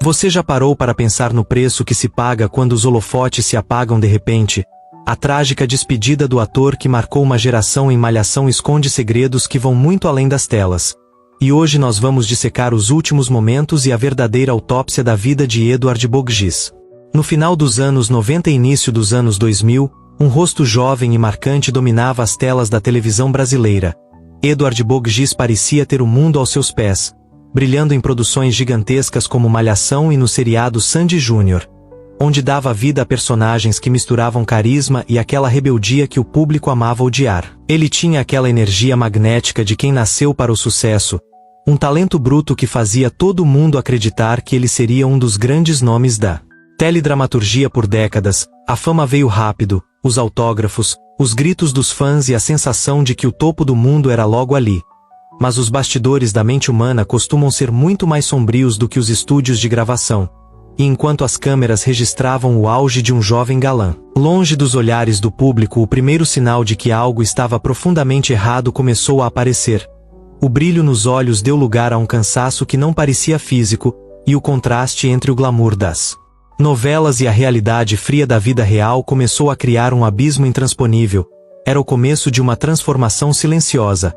Você já parou para pensar no preço que se paga quando os holofotes se apagam de repente? A trágica despedida do ator que marcou uma geração em Malhação esconde segredos que vão muito além das telas. E hoje nós vamos dissecar os últimos momentos e a verdadeira autópsia da vida de Edward Boggis. No final dos anos 90 e início dos anos 2000, um rosto jovem e marcante dominava as telas da televisão brasileira. Edward Boggis parecia ter o mundo aos seus pés, brilhando em produções gigantescas como Malhação e no seriado Sandy Júnior, onde dava vida a personagens que misturavam carisma e aquela rebeldia que o público amava odiar. Ele tinha aquela energia magnética de quem nasceu para o sucesso, um talento bruto que fazia todo mundo acreditar que ele seria um dos grandes nomes da teledramaturgia por décadas. A fama veio rápido, os autógrafos, os gritos dos fãs e a sensação de que o topo do mundo era logo ali. Mas os bastidores da mente humana costumam ser muito mais sombrios do que os estúdios de gravação. E enquanto as câmeras registravam o auge de um jovem galã, longe dos olhares do público, o primeiro sinal de que algo estava profundamente errado começou a aparecer. O brilho nos olhos deu lugar a um cansaço que não parecia físico, e o contraste entre o glamour das novelas e a realidade fria da vida real começou a criar um abismo intransponível. Era o começo de uma transformação silenciosa,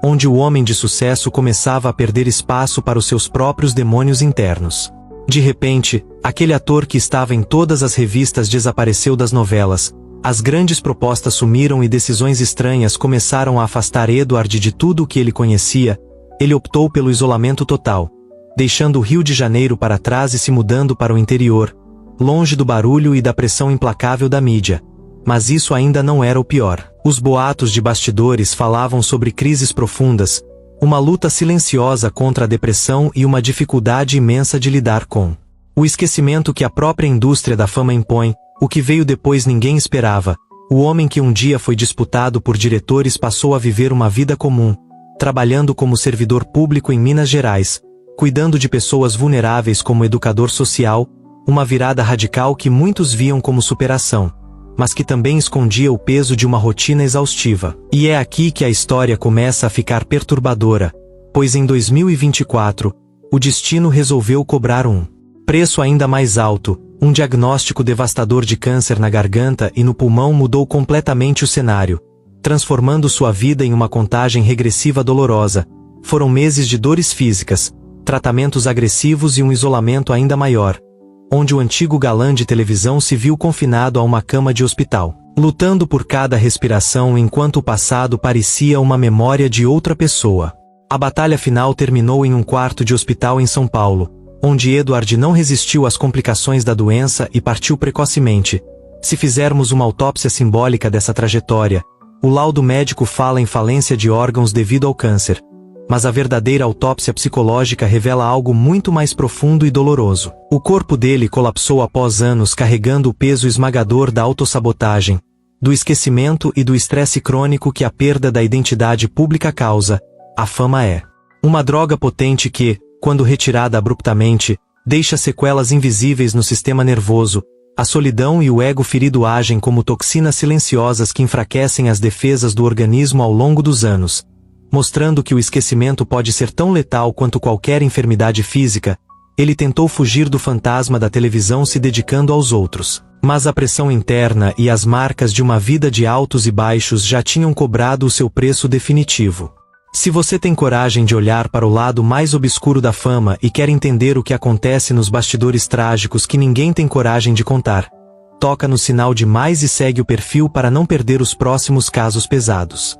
onde o homem de sucesso começava a perder espaço para os seus próprios demônios internos. De repente, aquele ator que estava em todas as revistas desapareceu das novelas, as grandes propostas sumiram e decisões estranhas começaram a afastar Edward de tudo o que ele conhecia. Ele optou pelo isolamento total, deixando o Rio de Janeiro para trás e se mudando para o interior, longe do barulho e da pressão implacável da mídia. Mas isso ainda não era o pior. Os boatos de bastidores falavam sobre crises profundas, uma luta silenciosa contra a depressão e uma dificuldade imensa de lidar com o esquecimento que a própria indústria da fama impõe. O que veio depois ninguém esperava. O homem que um dia foi disputado por diretores passou a viver uma vida comum, trabalhando como servidor público em Minas Gerais, cuidando de pessoas vulneráveis como educador social, uma virada radical que muitos viam como superação, mas que também escondia o peso de uma rotina exaustiva. E é aqui que a história começa a ficar perturbadora, pois em 2024, o destino resolveu cobrar um preço ainda mais alto. Um diagnóstico devastador de câncer na garganta e no pulmão mudou completamente o cenário, transformando sua vida em uma contagem regressiva dolorosa. Foram meses de dores físicas, tratamentos agressivos e um isolamento ainda maior, onde o antigo galã de televisão se viu confinado a uma cama de hospital, lutando por cada respiração enquanto o passado parecia uma memória de outra pessoa. A batalha final terminou em um quarto de hospital em São Paulo, onde Edward não resistiu às complicações da doença e partiu precocemente. Se fizermos uma autópsia simbólica dessa trajetória, o laudo médico fala em falência de órgãos devido ao câncer. Mas a verdadeira autópsia psicológica revela algo muito mais profundo e doloroso. O corpo dele colapsou após anos carregando o peso esmagador da autossabotagem, do esquecimento e do estresse crônico que a perda da identidade pública causa. A fama é uma droga potente que, quando retirada abruptamente, deixa sequelas invisíveis no sistema nervoso. A solidão e o ego ferido agem como toxinas silenciosas que enfraquecem as defesas do organismo ao longo dos anos, mostrando que o esquecimento pode ser tão letal quanto qualquer enfermidade física. Ele tentou fugir do fantasma da televisão se dedicando aos outros, mas a pressão interna e as marcas de uma vida de altos e baixos já tinham cobrado o seu preço definitivo. Se você tem coragem de olhar para o lado mais obscuro da fama e quer entender o que acontece nos bastidores trágicos que ninguém tem coragem de contar, toca no sinal de mais e segue o perfil para não perder os próximos casos pesados.